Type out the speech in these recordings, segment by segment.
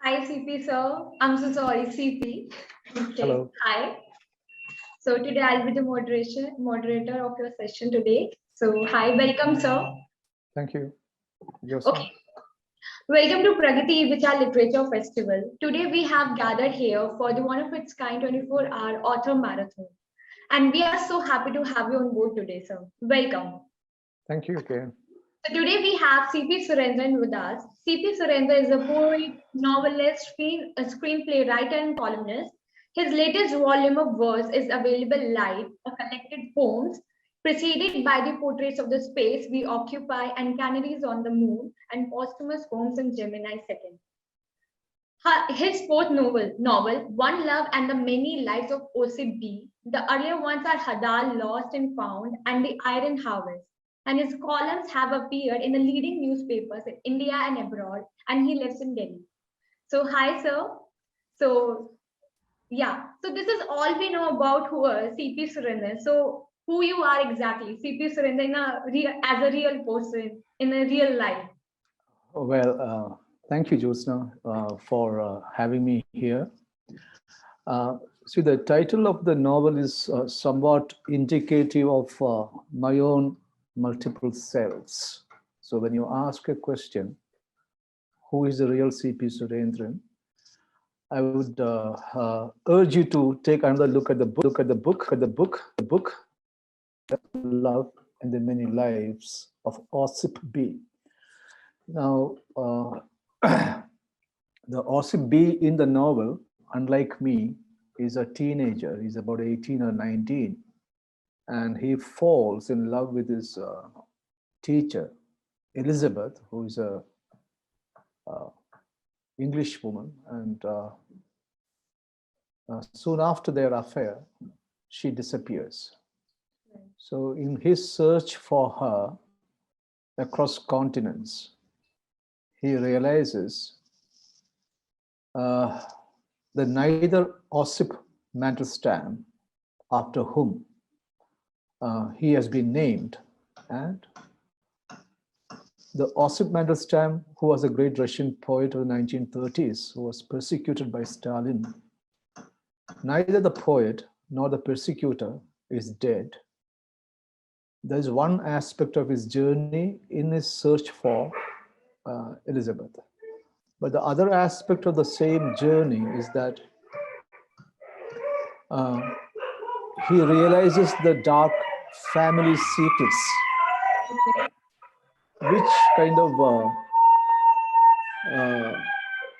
Hi, CP sir. I'm so sorry, CP. Mistake. Hello. Hi. So today I'll be the moderator of your session today. So hi, welcome, sir. Thank you, Joseph. Okay, welcome to PragatiE Vichaar Literature Festival. Today we have gathered here for the one of its kind 24-hour author marathon, and we are so happy to have you on board today, sir. Welcome. Thank you again. So today we have CP Surendran with us. CP Surendran is a poet, novelist, screenplay writer, and columnist. His latest volume of verse is available live, a collected poems preceded by the portraits of the space we occupy and canaries on the moon and posthumous poems in Gemini second. His fourth novel, One Love and the Many Lives of Osip B. The earlier ones are Hadal, Lost and Found, and The Iron Harvest. And his columns have appeared in the leading newspapers in India and abroad, and he lives in Delhi. So, hi, sir. So, yeah. So, this is all we know about who CP Surendran. So, who you are exactly, CP Surendran, as a real person in a real life. Well, thank you, Josna, for having me here. See, the title of the novel is somewhat indicative of my own multiple selves. So when you ask a question, who is the real CP Surendran? I would urge you to take another look at the book, Love and the Many Lives of Osip B. Now, the Osip B in the novel, unlike me, is a teenager. He's about 18 or 19. And he falls in love with his teacher, Elizabeth, who is a English woman. And soon after their affair, she disappears. So in his search for her across continents, he realizes that neither Osip Mandelstam, after whom he has been named, and the Osip Mandelstam, who was a great Russian poet of the 1930s, who was persecuted by Stalin, neither the poet nor the persecutor is dead. There is one aspect of his journey in his search for Elizabeth. But the other aspect of the same journey is that he realizes the dark family secrets, which kind of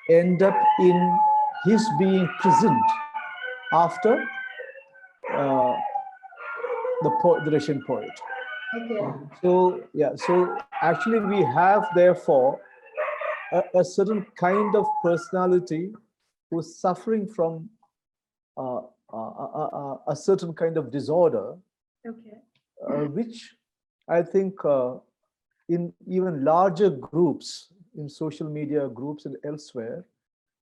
end up in his being prisoned after the Russian poet. Okay. So yeah, so actually we have therefore a certain kind of personality who's suffering from a certain kind of disorder, Okay. which I think in even larger groups, in social media groups and elsewhere,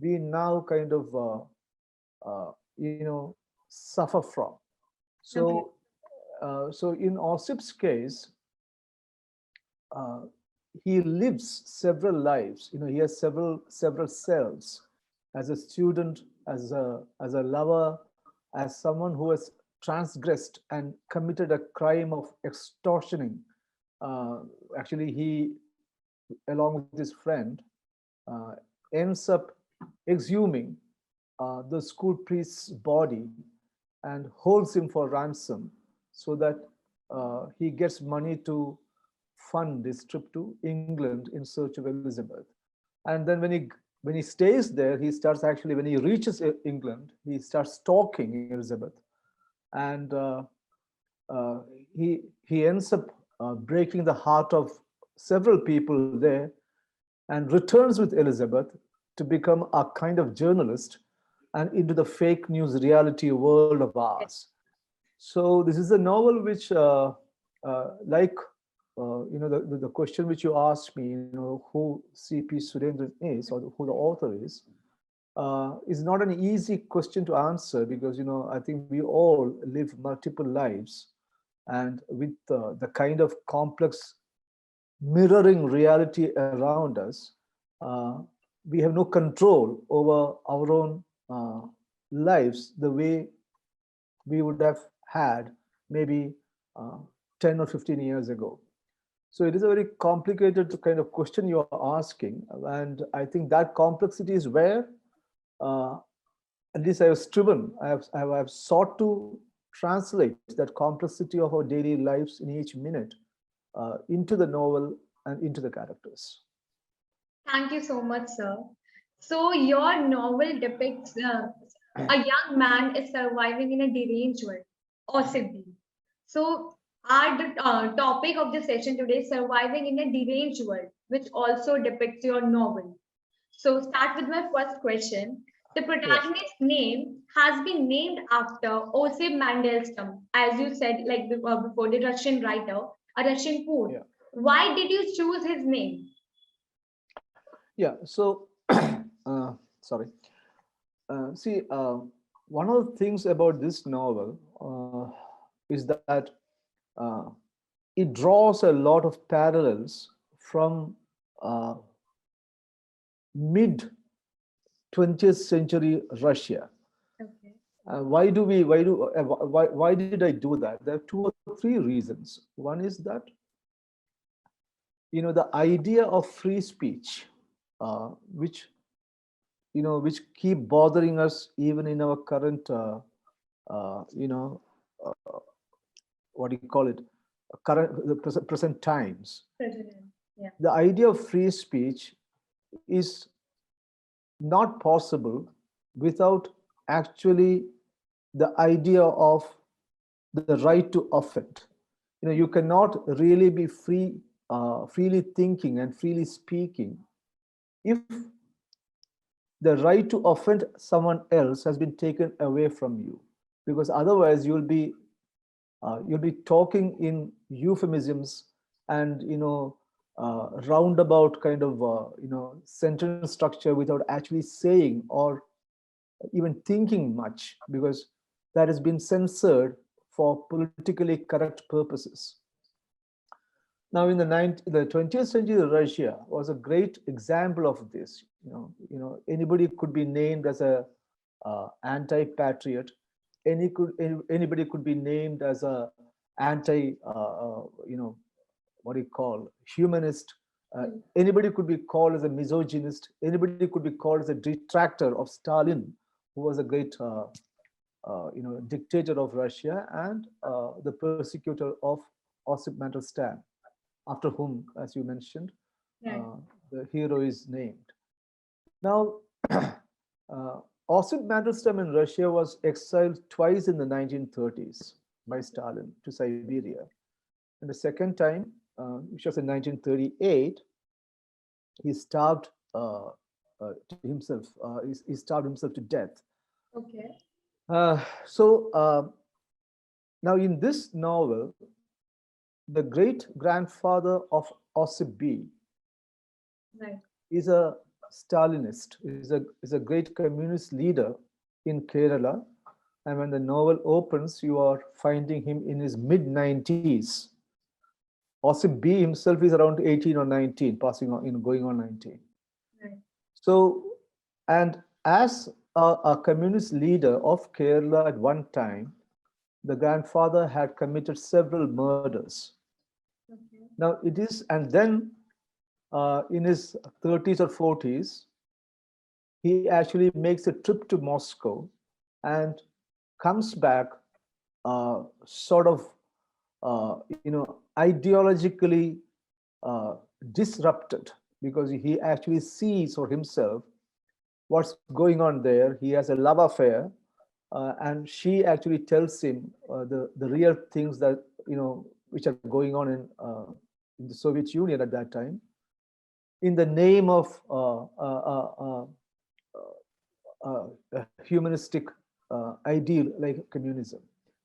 we now kind of suffer from. So, so in Osip's case, he lives several lives. He has several selves. As a student, as a lover, as someone who has transgressed and committed a crime of extortioning. Actually, he, along with his friend, ends up exhuming the school priest's body and holds him for ransom so that he gets money to fund this trip to England in search of Elizabeth. And then when he stays there, he starts actually, when he reaches England, he starts stalking Elizabeth. And he ends up breaking the heart of several people there and returns with Elizabeth to become a kind of journalist and into the fake news reality world of ours. So this is a novel which, like, the question which you asked me, who C.P. Surendran is, or who the author is not an easy question to answer because, I think we all live multiple lives, and with the kind of complex mirroring reality around us, we have no control over our own lives the way we would have had maybe 10 or 15 years ago. So it is a very complicated kind of question you are asking. And I think that complexity is where, at least I have striven, I have sought to translate that complexity of our daily lives in each minute into the novel and into the characters. Thank you so much, sir. So your novel depicts a young man is surviving in a deranged world, Osip B. So our topic of the session today is surviving in a deranged world, which also depicts your novel. So start with my first question. The Yeah. protagonist's name has been named after Osip Mandelstam, as you said, like before, the Russian writer, a Russian poet. Yeah. Why did you choose his name? Yeah. So, sorry. See, one of the things about this novel is that it draws a lot of parallels from uh, mid 20th century Russia. Okay. Why did I do that? There are two or three reasons. One is that, the idea of free speech, which which keep bothering us even in our current uh, what do you call it, present times. President. Yeah. The idea of free speech is not possible without actually the idea of the right to offend. You cannot really be freely thinking and freely speaking if the right to offend someone else has been taken away from you, because otherwise you'll be talking in euphemisms and roundabout kind of sentence structure without actually saying or even thinking much, because that has been censored for politically correct purposes. Now, in the 20th century, Russia was a great example of this. Anybody could be named as a anti-patriot. Anybody could be named as a anti, what do you call, humanist. Anybody could be called as a misogynist. Anybody could be called as a detractor of Stalin, who was a great, dictator of Russia and the persecutor of Osip Mandelstam, after whom, as you mentioned, Right. the hero is named. Now, Osip Mandelstam in Russia was exiled twice in the 1930s by Stalin to Siberia. And the second time, which was in 1938, he starved himself. He starved himself to death. Okay. So now in this novel, the great grandfather of Osip B Right. is a Stalinist, is a great communist leader in Kerala. And when the novel opens, you are finding him in his mid-90s. Osip B himself is around 18 or 19, passing on, going on 19. Right. So, and as a communist leader of Kerala at one time, the grandfather had committed several murders. Okay. Now it is, and then in his 30s or 40s, he actually makes a trip to Moscow and comes back sort of, ideologically disrupted, because he actually sees for himself what's going on there. He has a love affair, and she actually tells him the real things that, which are going on in the Soviet Union at that time, in the name of a humanistic ideal like communism.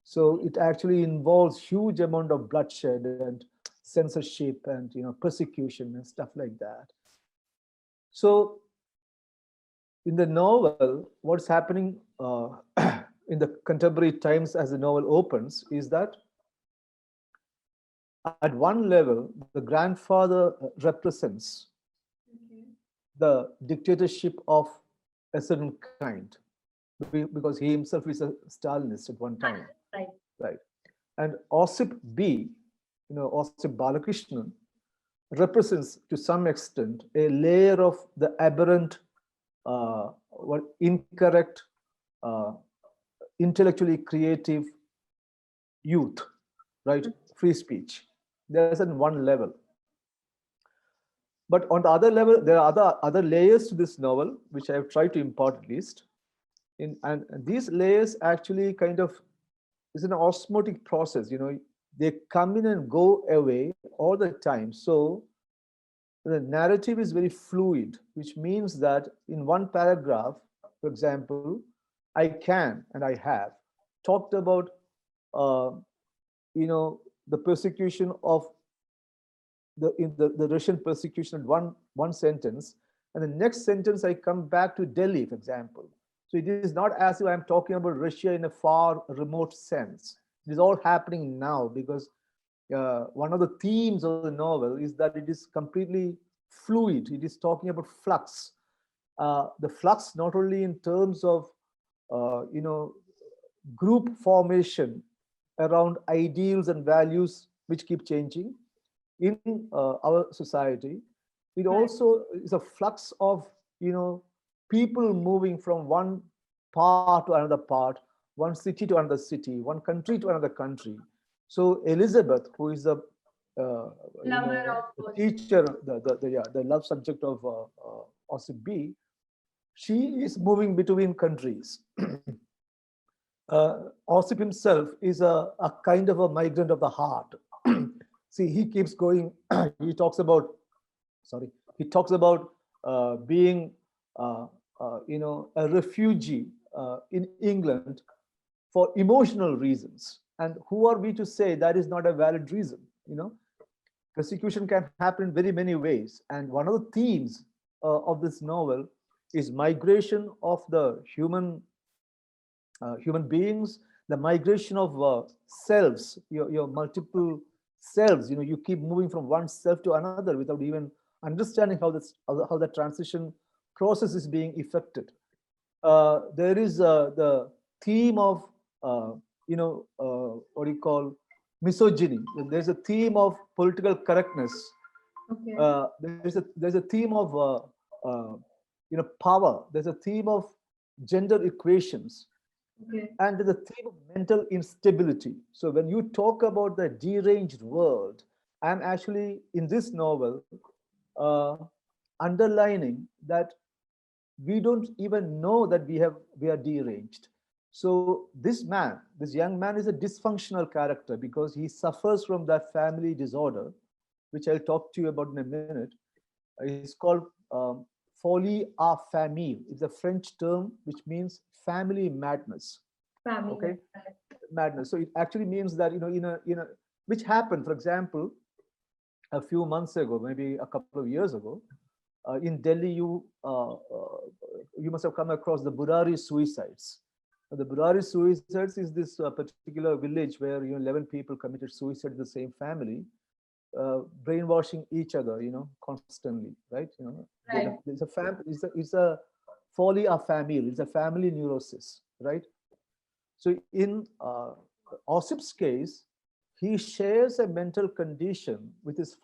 So it actually involves huge amount of bloodshed and censorship and persecution and stuff like that. So in the novel, what's happening in the contemporary times as the novel opens is that at one level, the grandfather represents Okay. the dictatorship of a certain kind, because he himself is a Stalinist at one time, Right. right? And Osip B, Osip Balakrishnan, represents to some extent a layer of the aberrant, incorrect, uh, intellectually creative youth, right? Free speech. There's at one level. But on the other level, there are other layers to this novel, which I have tried to impart at least. And these layers actually kind of is an osmotic process. They come in and go away all the time. So the narrative is very fluid, which means that in one paragraph, for example, I can and I have talked about, uh, the persecution of the Russian persecution in one sentence, and the next sentence I come back to Delhi, for example. So it is not as if I'm talking about Russia in a far remote sense. It is all happening now because one of the themes of the novel is that it is completely fluid. It is talking about flux. The flux not only in terms of group formation around ideals and values which keep changing in our society. It also is a flux of people moving from one part to another part, one city to another city, one country to another country. So Elizabeth, who is the teacher, the love subject of Osip B, she is moving between countries. Osip himself is a kind of a migrant of the heart. See, he keeps going. He talks about, he talks about being, a refugee in England for emotional reasons. And who are we to say that is not a valid reason? Persecution can happen in very many ways. And one of the themes of this novel is migration of the human beings, the migration of selves, your multiple selves. You keep moving from one self to another without even understanding how the transition process is being effected. There is the theme of what do you call misogyny. There's a theme of political correctness. Okay. There's a theme of power. There's a theme of gender equations. Okay. And the theme of mental instability. So when you talk about the deranged world, I'm actually in this novel underlining that we don't even know that we are deranged. So this young man is a dysfunctional character because he suffers from that family disorder, which I'll talk to you about in a minute. It's called folie à famille. It's a French term which means family madness. Family. Okay, madness. So it actually means that which happened, for example, a few months ago, maybe a couple of years ago, in Delhi, you must have come across the Burari suicides. The Burari suicides is this particular village where 11 people committed suicide in the same family, brainwashing each other, constantly, right? Right. It's a folie à famille. It's a family neurosis, right? So in Osip's case, he shares a mental condition with his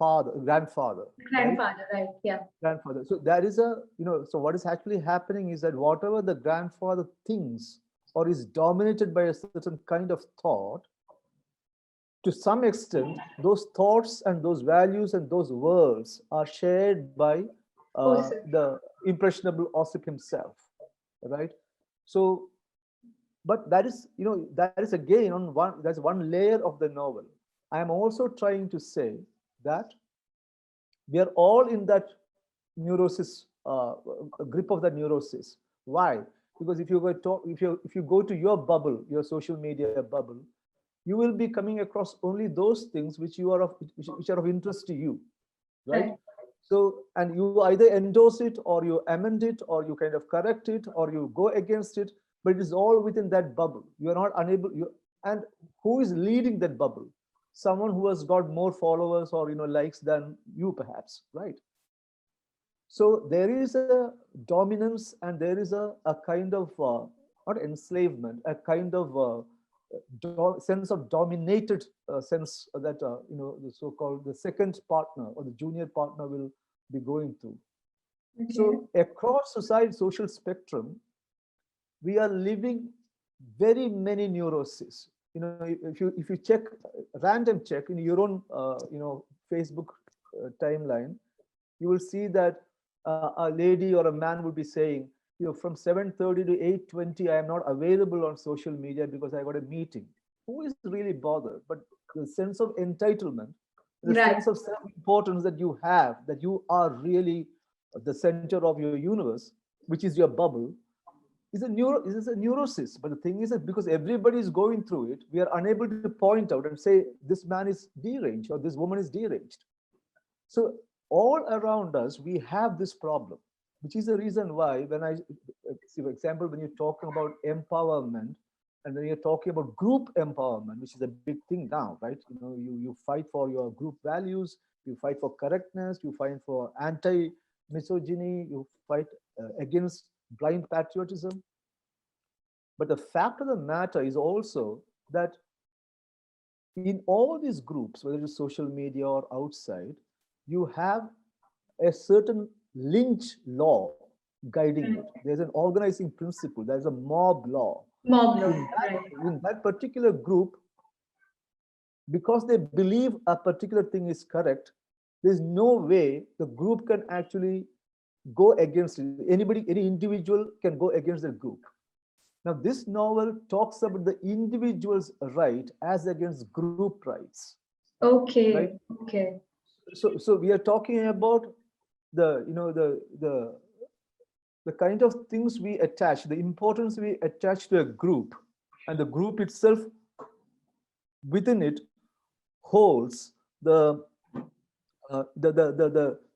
grandfather. Grandfather, right? Yeah. Grandfather. So there is so what is actually happening is that whatever the grandfather thinks or is dominated by a certain kind of thought, to some extent, those thoughts and those values and those worlds are shared by the impressionable Osip himself, right? So, but that is again that's one layer of the novel. I am also trying to say that we are all in that neurosis, grip of the neurosis. Why? Because if you go to your bubble, your social media bubble, you will be coming across only those things which are of interest to you, right? So, and you either endorse it or you amend it or you kind of correct it or you go against it, but it is all within that bubble. You are not unable. And who is leading that bubble? Someone who has got more followers or likes than you, perhaps, right? So there is a dominance and there is a kind of, not enslavement, a kind of sense of dominated sense that, the so-called the second partner or the junior partner will be going through. Okay. So across society, social spectrum, we are living very many neuroses. If you check random check in your own Facebook timeline, you will see that a lady or a man would be saying, from 7:30 to 8:20, I am not available on social media because I got a meeting. Who is really bothered? But the sense of entitlement, the Right. sense of self-importance that you have, that you are really the center of your universe, which is your bubble, is a neurosis. But the thing is that because everybody is going through it, we are unable to point out and say this man is deranged or this woman is deranged. So all around us, we have this problem, which is the reason why when I see, for example, when you're talking about empowerment and when you're talking about group empowerment, which is a big thing now, right? You fight for your group values, you fight for correctness, you fight for anti-misogyny, you fight against blind patriotism. But the fact of the matter is also that in all these groups, whether it's social media or outside, you have a certain lynch law guiding it. There's an organizing principle. There's a mob law. Mob law. In Right. that particular group, because they believe a particular thing is correct, there's no way the group can actually go against it. Anybody, any individual can go against the group. Now, this novel talks about the individual's right as against group rights. Right? Okay. Okay. So we are talking about the the kind of things we attach, the importance we attach to a group, and the group itself within it holds the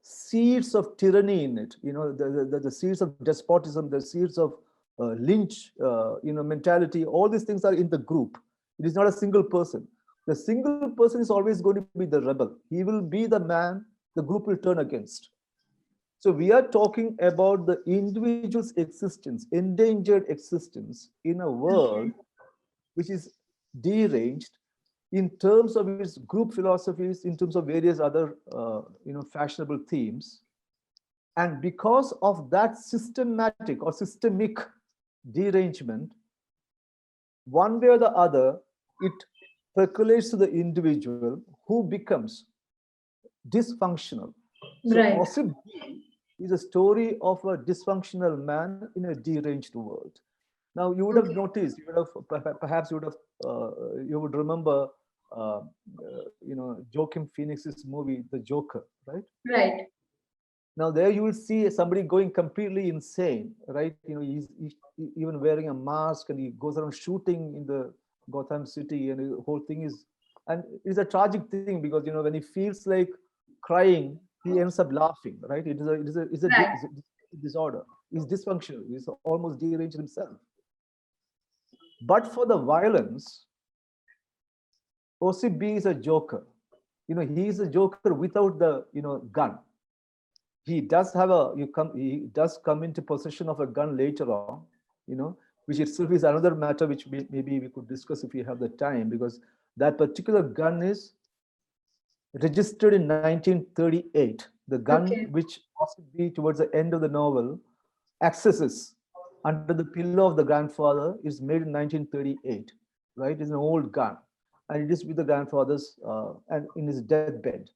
seeds of tyranny in it. The seeds of despotism, the seeds of lynch mentality. All these things are in the group. It is not a single person. The single person is always going to be the rebel. He will be the man the group will turn against. So we are talking about the individual's existence, endangered existence in a world which is deranged in terms of its group philosophies, in terms of various other fashionable themes. And because of that systematic or systemic derangement, one way or the other, it percolates to the individual who becomes dysfunctional. So Right. Osip B is a story of a dysfunctional man in a deranged world. Now you would have noticed, perhaps you would remember, Joaquin Phoenix's movie, The Joker, right? Right. Now there you will see somebody going completely insane, right? He's even wearing a mask and he goes around shooting in the Gotham City, and the whole thing is, and it's a tragic thing because when he feels like crying, he ends up laughing, right? It's a Right. disorder. He's dysfunctional. He's almost deranged himself. But for the violence, Osip B is a joker. He is a joker without the gun. He does have he does come into possession of a gun later on, which itself is another matter which maybe we could discuss if we have the time, because that particular gun is registered in 1938. The gun Okay. which possibly towards the end of the novel accesses under the pillow of the grandfather is made in 1938, right? It's an old gun, and it is with the grandfather's and in his deathbed.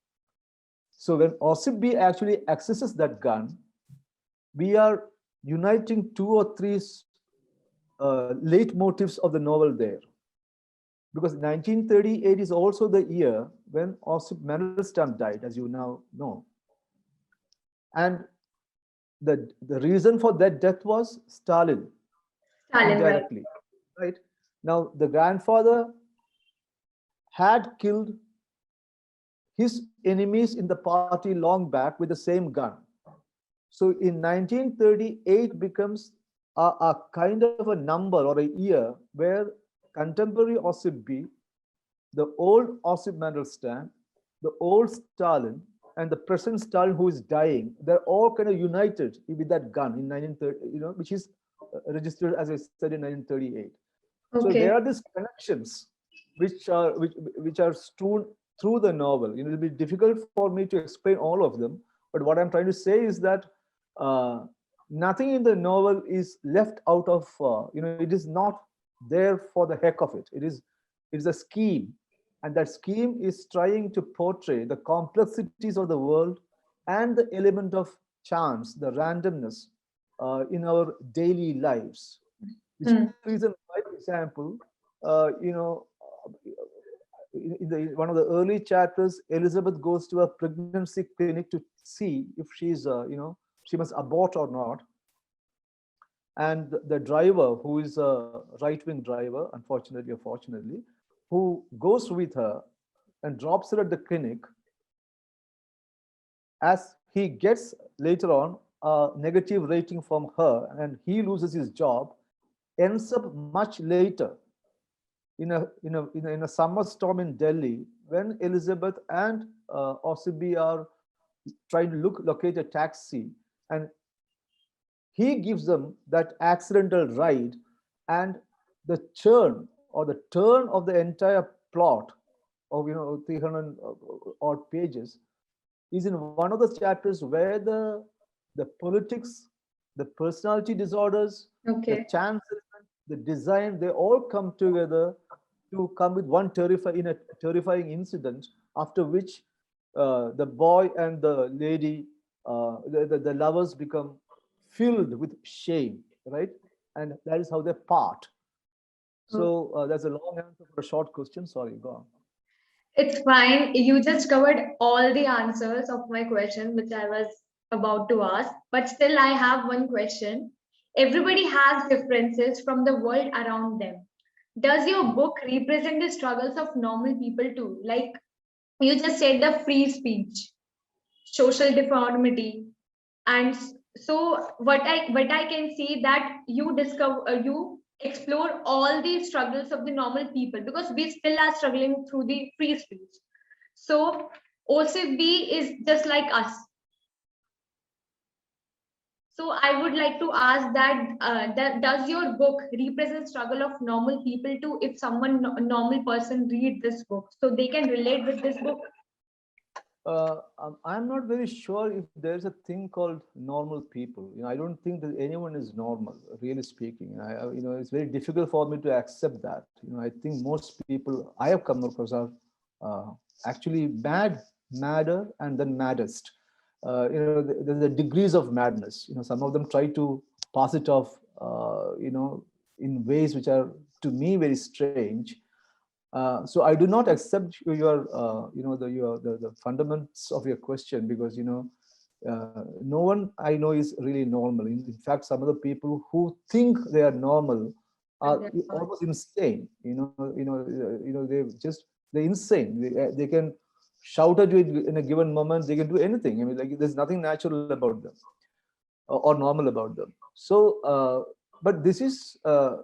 So when Osip B actually accesses that gun, we are uniting two or three leitmotifs of the novel there. Because 1938 is also the year when Osip Mandelstam died, as you now know. And the reason for that death was Stalin, Stalin. Right. indirectly. Right? Now, the grandfather had killed his enemies in the party long back with the same gun. So in 1938 becomes a kind of a number or a year where contemporary Osip B, the old Osip Mandelstam, the old Stalin, and the President Stalin who is dying, they're all kind of united with that gun in 1930, which is registered, as I said, in 1938. So there Okay. are these connections which are strewn through the novel. It'll be difficult for me to explain all of them, but what I'm trying to say is that uh, nothing in the novel is left out of. It is not there for the heck of it. It is a scheme, and that scheme is trying to portray the complexities of the world and the element of chance, the randomness in our daily lives. Which is the reason, for example, one of the early chapters, Elizabeth goes to a pregnancy clinic to see if she must abort or not. And the driver, who is a right-wing driver, unfortunately or fortunately, who goes with her and drops her at the clinic, as he gets later on a negative rating from her and he loses his job, ends up much later in a summer storm in Delhi, when Elizabeth and Osip B are trying to locate a taxi, and he gives them that accidental ride, and the churn or the turn of the entire plot of 300 odd pages is in one of the chapters where the politics, the personality disorders, the Okay. chance element, the design, they all come together to come with one terrifying incident, after which the boy and the lady, the lovers become filled with shame, right? And that is how they part. So that's a long answer for a short question. Sorry, go on. It's fine. You just covered all the answers of my question, which I was about to ask. But still, I have one question. Everybody has differences from the world around them. Does your book represent the struggles of normal people too? Like you just said, the free speech, social deformity, and so what I can see that you discover you explore all the struggles of the normal people, because we still are struggling through the free speech. So OCB is just like us. So I would like to ask that does your book represent struggle of normal people too? If someone a normal person read this book, so they can relate with this book. I'm not very sure if there's a thing called normal people. I don't think that anyone is normal, really speaking. It's very difficult for me to accept that. I think most people I have come across are uh, actually madder, and then maddest. There's the degrees of madness. Some of them try to pass it off, in ways which are to me very strange. So I do not accept the fundamentals of your question, because no one I know is really normal. In fact, some of the people who think they are normal And are they're not. almost insane. They're insane. They can shout at you in a given moment. They can do anything. I mean, like, there's nothing natural about them or normal about them. So, but this is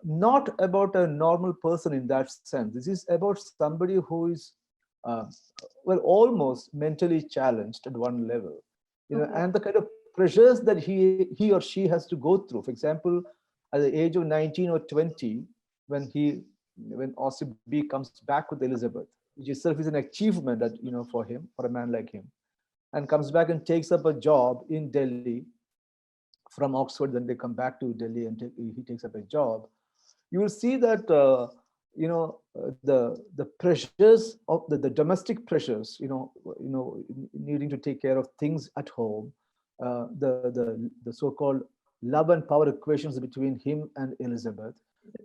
not about a normal person in that sense. This is about somebody who is, uh, well, almost mentally challenged at one level, Okay. and the kind of pressures that he or she has to go through. For example, at the age of 19 or 20, when Osip B comes back with Elizabeth, which itself is an achievement that for him, for a man like him, and comes back and takes up a job in Delhi from Oxford. Then they come back to Delhi and he takes up a job. You will see that the pressures of the domestic pressures, needing to take care of things at home, the so-called love and power equations between him and Elizabeth,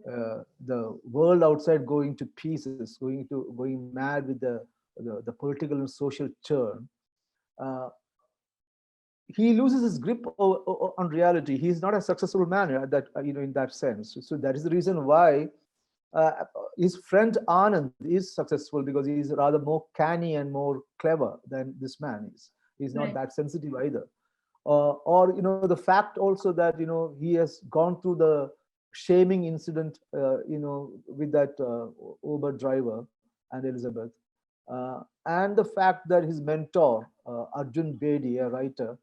the world outside going to pieces, going mad with the political and social churn. Uh, he loses his grip on reality. He's not a successful man at that, in that sense. So that is the reason why uh, his friend Anand is successful, because he's rather more canny and more clever than this man is. He's not Right. that sensitive either. Or the fact also that he has gone through the shaming incident, with that Uber driver and Elizabeth. and the fact that his mentor, Arjun Bedi, a writer,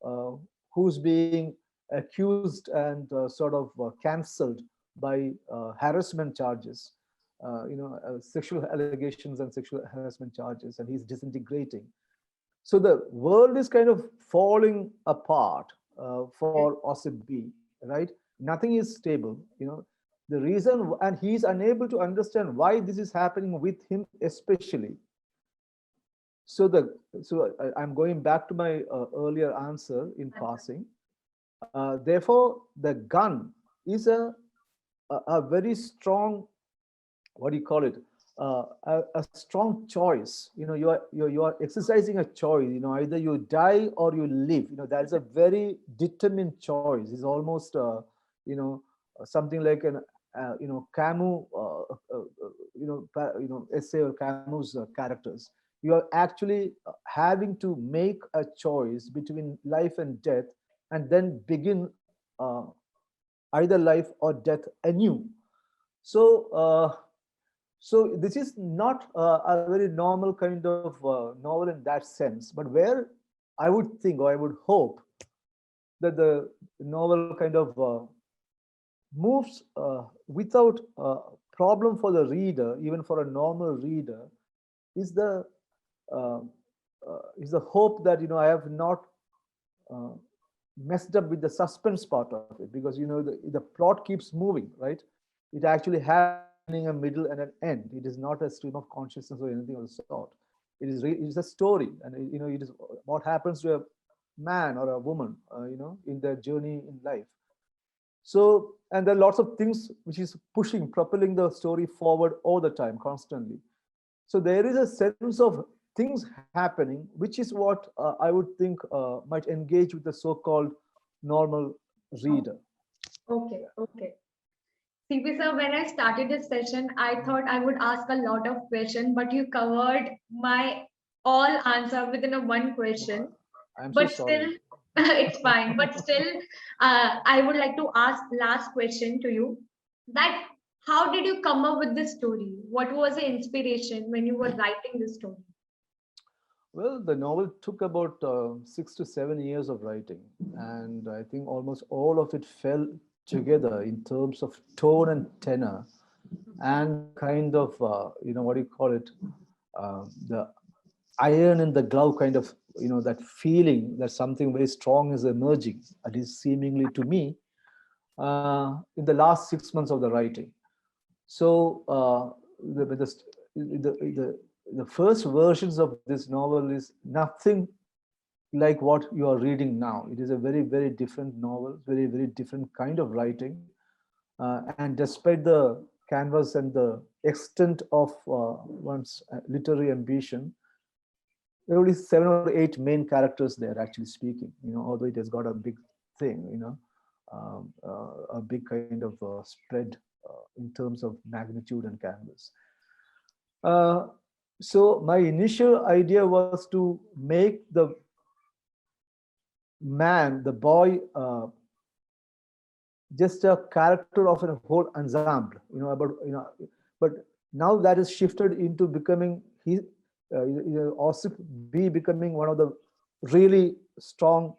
uh, who's being accused and sort of cancelled by harassment charges, sexual allegations and sexual harassment charges, and he's disintegrating. So the world is kind of falling apart Okay. for Osip B, right? Nothing is stable, the reason, and he's unable to understand why this is happening with him, especially. So I'm going back to my earlier answer in passing. Therefore, the gun is a very strong, what do you call it, a strong choice. You are exercising a choice. Either you die or you live. That is a very determined choice. It's almost something like an Camus essay, or Camus characters. You are actually having to make a choice between life and death, and then begin uh, either life or death anew. So this is not a very normal kind of novel in that sense, but where I would think, or I would hope, that the novel kind of moves without problem for the reader, even for a normal reader, is uh, the hope that I have not uh, messed up with the suspense part of it, because the plot keeps moving, right? It actually has a beginning, a middle, and an end. It is not a stream of consciousness or anything of the sort. It is a story, and it is what happens to a man or a woman, in their journey in life. So, and there are lots of things which is pushing, propelling the story forward all the time, constantly. So there is a sense of things happening, which is what I would think might engage with the so-called normal reader. Okay. Okay. CP sir, when I started this session, I thought I would ask a lot of questions, but you covered my all answer within a one question. I'm so But sorry. still, it's fine. But still, I would like to ask last question to you. That how did you come up with this story? What was the inspiration when you were writing this story? Well, the novel took about 6 to 7 years of writing, and I think almost all of it fell together in terms of tone and tenor, and the kind of what do you call it, the iron in the glove kind of, that feeling that something very strong is emerging, at least seemingly to me, in the last 6 months of the writing. So the first versions of this novel is nothing like what you are reading now. It is a very, very different novel, very, very different kind of writing. And despite the canvas and the extent of one's literary ambition, there are only 7 or 8 main characters there actually speaking. Although it has got a big thing, a big kind of spread in terms of magnitude and canvas. Uh, so my initial idea was to make the man, the boy, just a character of a whole ensemble. But now that is shifted into becoming Osip B becoming one of the really strong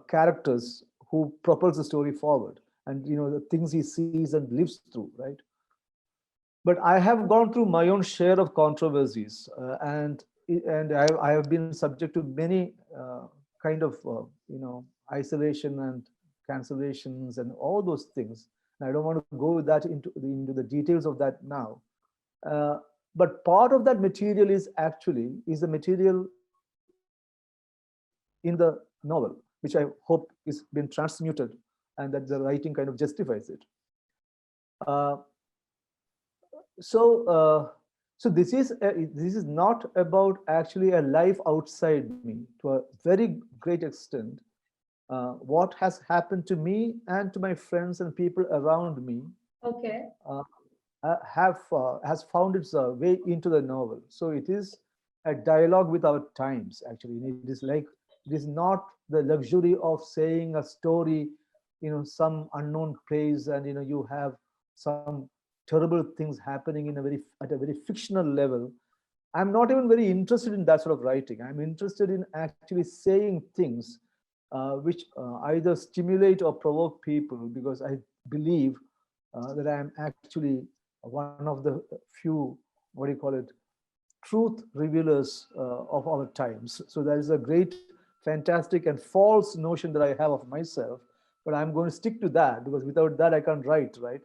characters who propels the story forward, and the things he sees and lives through, right? But I have gone through my own share of controversies, and I have been subject to many kind of isolation and cancellations and all those things. And I don't want to go with that into the details of that now. Uh, but part of that material is the material in the novel, which I hope is been transmuted, and that the writing kind of justifies it. Uh, so this is not about actually a life outside me. To a very great extent, what has happened to me and to my friends and people around me Okay. uh, have has found its way into the novel. So it is a dialogue with our times. Actually, it is not the luxury of saying a story, some unknown place, and you have some terrible things happening at a very fictional level. I'm not even very interested in that sort of writing. I'm interested in actually saying things which either stimulate or provoke people, because I believe that I'm actually one of the few, what do you call it, truth revealers of our times. So there is a great, fantastic, and false notion that I have of myself, but I'm going to stick to that, because without that I can't write, right?